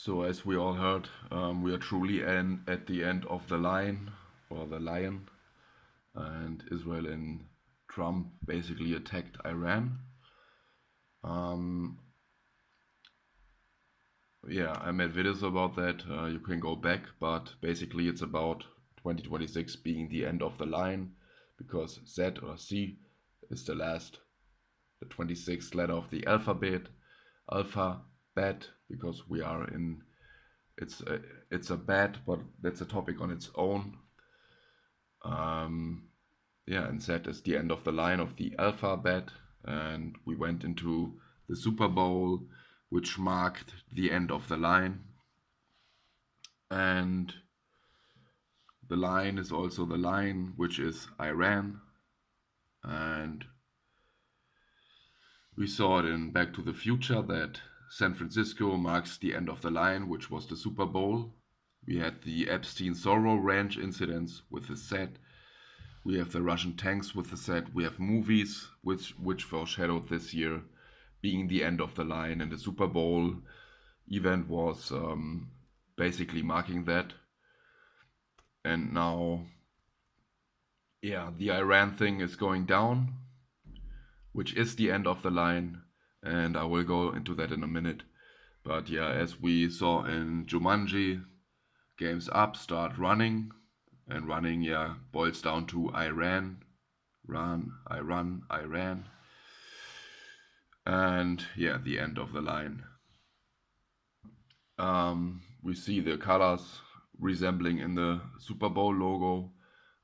So as we all heard, we are truly at the end of the line, or the lion, and Israel and Trump basically attacked Iran. Um, yeah, I made videos about that. You can go back, but basically it's about 2026 being the end of the line, because Z or C is the 26th letter of the alphabet, because we are in it's a, it's a bet, but that's a topic on its own. Um, yeah, and Z is the end of the line of the alphabet, and we went into the Super Bowl, which marked the end of the line, and the line is also the line which is Iran, and we saw it in Back to the Future that San Francisco marks the end of the line, which was the Super Bowl. We had the Epstein-Sorrow Ranch incidents with the set. We have the Russian tanks with the set. We have movies which foreshadowed this year being the end of the line, and the Super Bowl event was basically marking that. And now, yeah, the Iran thing is going down, which is the end of the line, and I will go into that in a minute. But yeah, as we saw in Jumanji, games up start running, and running, yeah, boils down to Iran, Iran, and yeah, the end of the line. We see the colors resembling in the Super Bowl logo.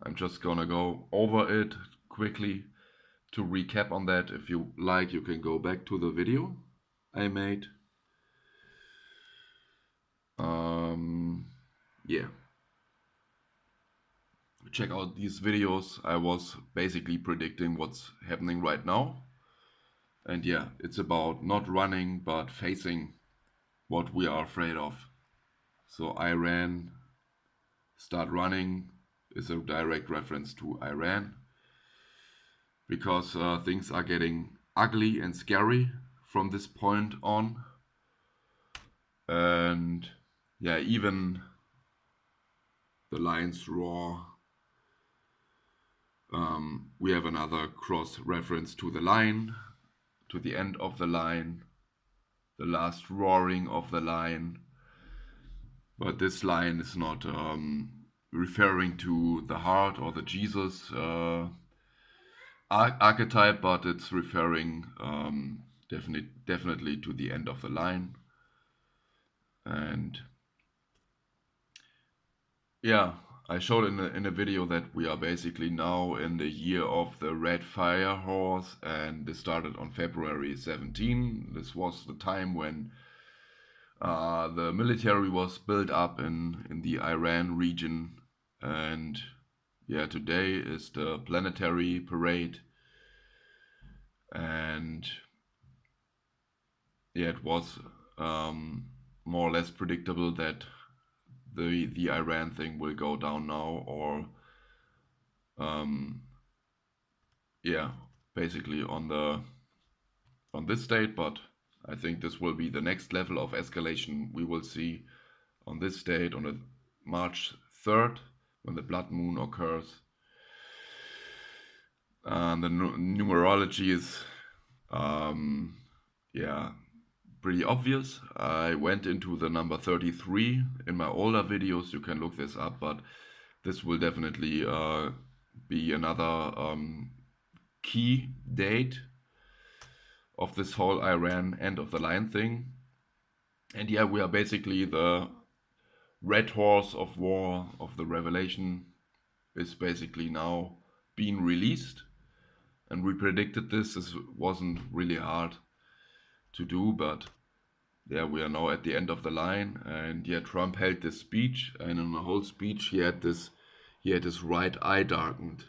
I'm just gonna go over it quickly to recap on that. If you like, you can go back to the video I made. Yeah. Check out these videos. I was basically predicting what's happening right now. And yeah, it's about not running, but facing what we are afraid of. So Iran start running is a direct reference to Iran, because things are getting ugly and scary from this point on. And yeah, even the lions roar. We have another cross reference to the lion, to the end of the line, the last roaring of the lion. But this lion is not referring to the heart or the Jesus archetype, but it's referring definitely to the end of the line. And yeah, I showed in a video that we are basically now in the year of the red fire horse, and this started on February 17. This was the time when the military was built up in the Iran region, and yeah, today is the planetary parade, and yeah, it was more or less predictable that the Iran thing will go down now, or yeah, basically on this date. But I think this will be the next level of escalation we will see on this date, on the March 3rd, when the blood moon occurs. And the numerology is yeah, pretty obvious. I went into the number 33 in my older videos. You can look this up, but this will definitely be another key date of this whole Iran end of the line thing. And yeah, we are basically the red horse of war of the revelation is basically now being released. And we predicted this. This wasn't really hard to do, but yeah, we are now at the end of the line. And yeah, Trump held this speech, and in the whole speech he had his right eye darkened.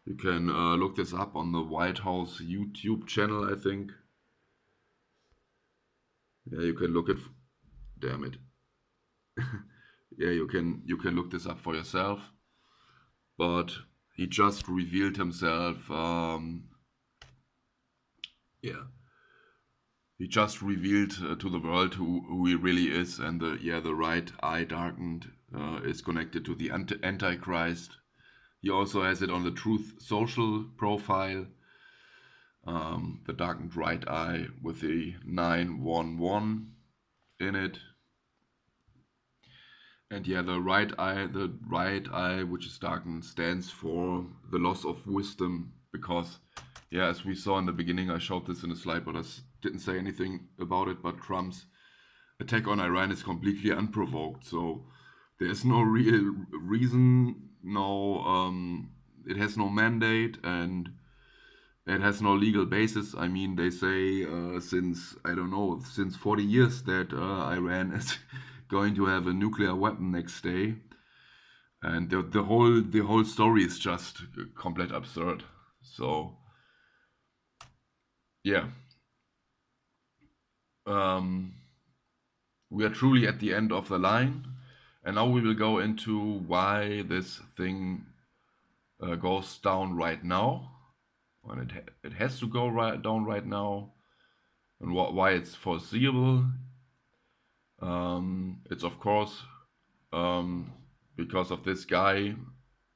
You can look this up on the White House YouTube channel, I think. Yeah, you can look it. Damn it. Yeah, you can look this up for yourself. But he just revealed himself. Yeah, he just revealed to the world who he really is, and the right eye darkened is connected to the Antichrist. He also has it on the Truth Social profile, the darkened right eye with the 911 in it. And yeah, the right eye, which is darkened, stands for the loss of wisdom. Because, yeah, as we saw in the beginning, I showed this in a slide, but I didn't say anything about it. But Trump's attack on Iran is completely unprovoked. So there's no real reason, it has no mandate, and it has no legal basis. I mean, they say since 40 years that Iran is going to have a nuclear weapon next day, and the whole story is just complete absurd. So yeah, um, we are truly at the end of the line, and now we will go into why this thing goes down right now, and it has to go down right now, and why it's foreseeable. It's of course um, because of this guy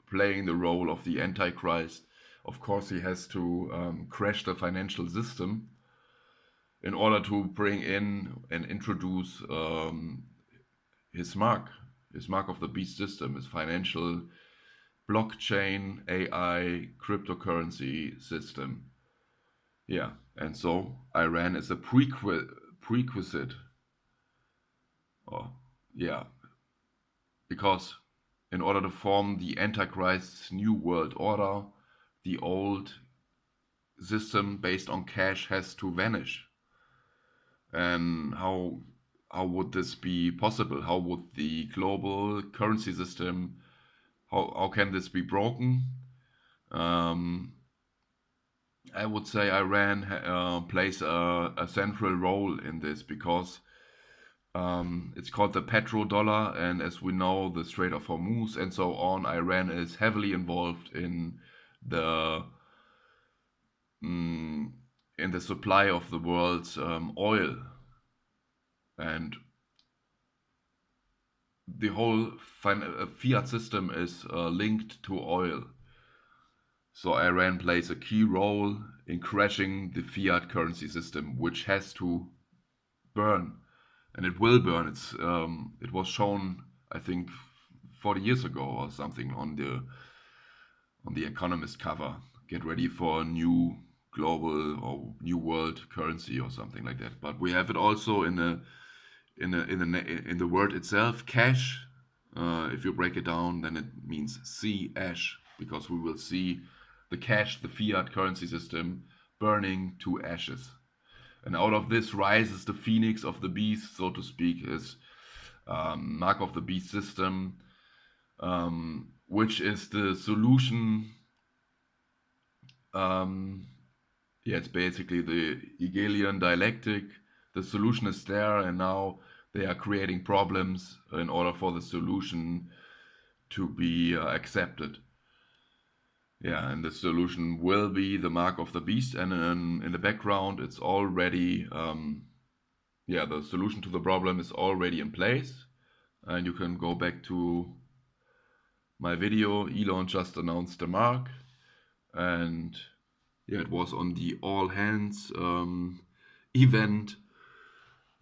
playing the role of the Antichrist. Of course, he has to crash the financial system in order to bring in and introduce his mark, of the beast system, his financial blockchain AI cryptocurrency system. Yeah, and so Iran is a prerequisite. Oh, yeah, because in order to form the Antichrist's new world order, the old system based on cash has to vanish. And how would this be possible? How would the global currency system, how can this be broken? Um, I would say Iran plays a central role in this because it's called the petrodollar, and as we know, the Strait of Hormuz and so on, Iran is heavily involved the mm, in the supply of the world's oil, and the whole fiat system is linked to oil. So Iran plays a key role in crashing the fiat currency system, which has to burn, and it will burn. It was shown, I think, 40 years ago or something on the Economist cover. Get ready for a new global or new world currency or something like that. But we have it also in the word itself, cash. If you break it down, then it means see ash, because we will see the cash, the fiat currency system, burning to ashes. And out of this rises the phoenix of the beast, so to speak, is mark of the beast system, which is the solution. Yeah, it's basically the Hegelian dialectic. The solution is there, and now they are creating problems in order for the solution to be accepted. Yeah, and the solution will be the mark of the beast, and in the background, it's already, the solution to the problem is already in place. And you can go back to my video. Elon just announced the mark, and yeah, it was on the all hands event.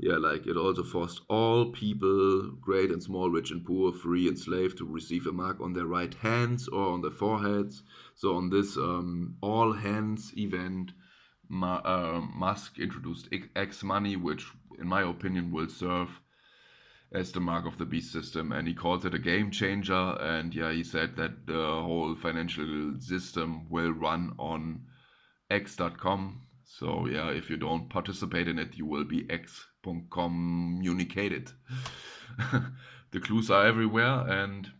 Yeah, like it also forced all people, great and small, rich and poor, free and slave, to receive a mark on their right hands or on their foreheads. So on this all hands event, Musk introduced X money, which in my opinion will serve as the mark of the beast system, and he called it a game changer. And yeah, he said that the whole financial system will run on X.com. So yeah, if you don't participate in it, you will be excommunicated. The clues are everywhere, and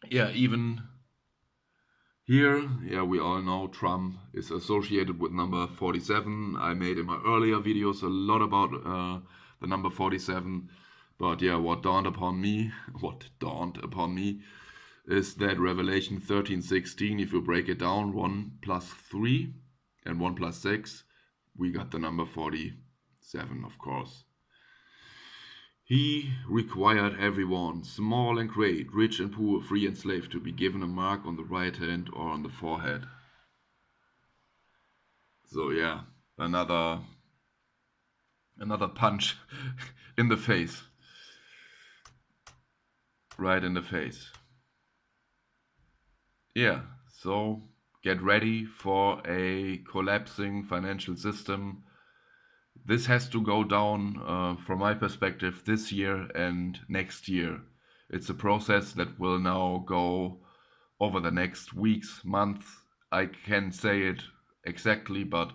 yeah, even here, yeah, we all know Trump is associated with number 47. I made in my earlier videos a lot about the number 47. But yeah, what dawned upon me is that Revelation 13:16, if you break it down, 1 plus 3 and 1 plus 6, we got the number 47. 7, of course. He required everyone, small and great, rich and poor, free and slave, to be given a mark on the right hand or on the forehead. So yeah, another punch in the face. Right in the face. Yeah, so get ready for a collapsing financial system. This has to go down, from my perspective, this year and next year. It's a process that will now go over the next weeks, months. I can say it exactly, but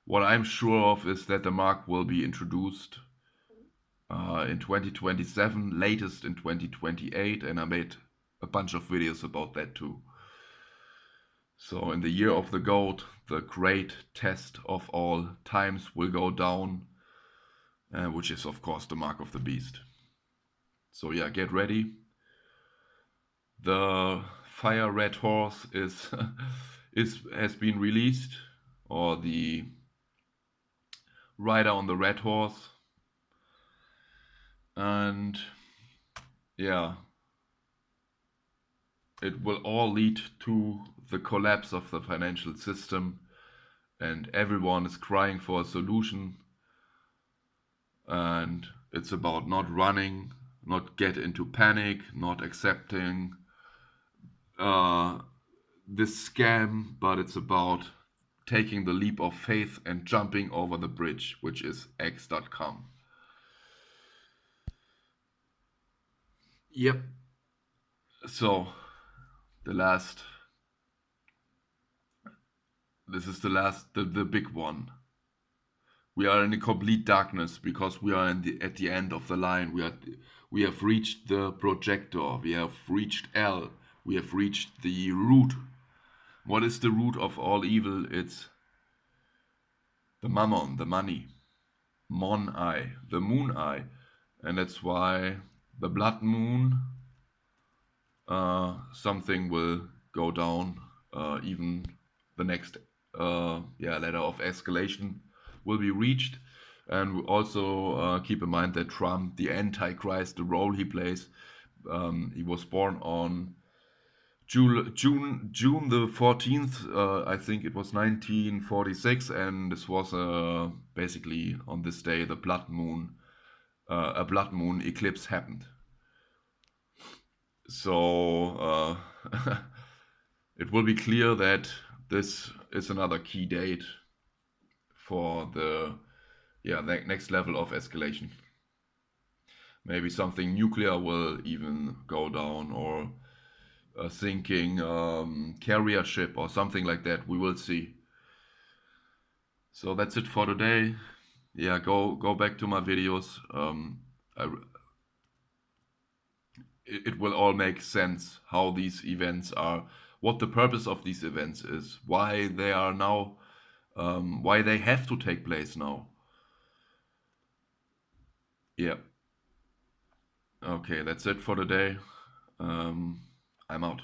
what I'm sure of is that the mark will be introduced in 2027, latest in 2028, and I made a bunch of videos about that too. So in the year of the goat, the great test of all times will go down, which is of course the mark of the beast. So yeah, get ready. The fire red horse is has been released, or the rider on the red horse, and yeah, it will all lead to the collapse of the financial system, and everyone is crying for a solution. And it's about not running, not get into panic, not accepting uh, this scam, but it's about taking the leap of faith and jumping over the bridge, which is x.com. Yep. So the last, this is the last, the big one. We are in a complete darkness because we are at the end of the line. We have reached the projector. We have reached L. We have reached the root. What is the root of all evil? It's the mammon, the money. Mon eye, the moon eye. And that's why the blood moon, something will go down. Even the next ladder of escalation will be reached. And we also keep in mind that Trump, the Antichrist, the role he plays, he was born on June the 14th, I think it was 1946, and this was basically on this day the blood moon, a blood moon eclipse happened. So it will be clear that this is another key date for the next level of escalation. Maybe something nuclear will even go down, or a sinking carrier ship or something like that. We will see. So that's it for today. Yeah, go back to my videos. It will all make sense how these events are, what the purpose of these events is, why they are now, why they have to take place now. Yeah. Okay, that's it for today. I'm out.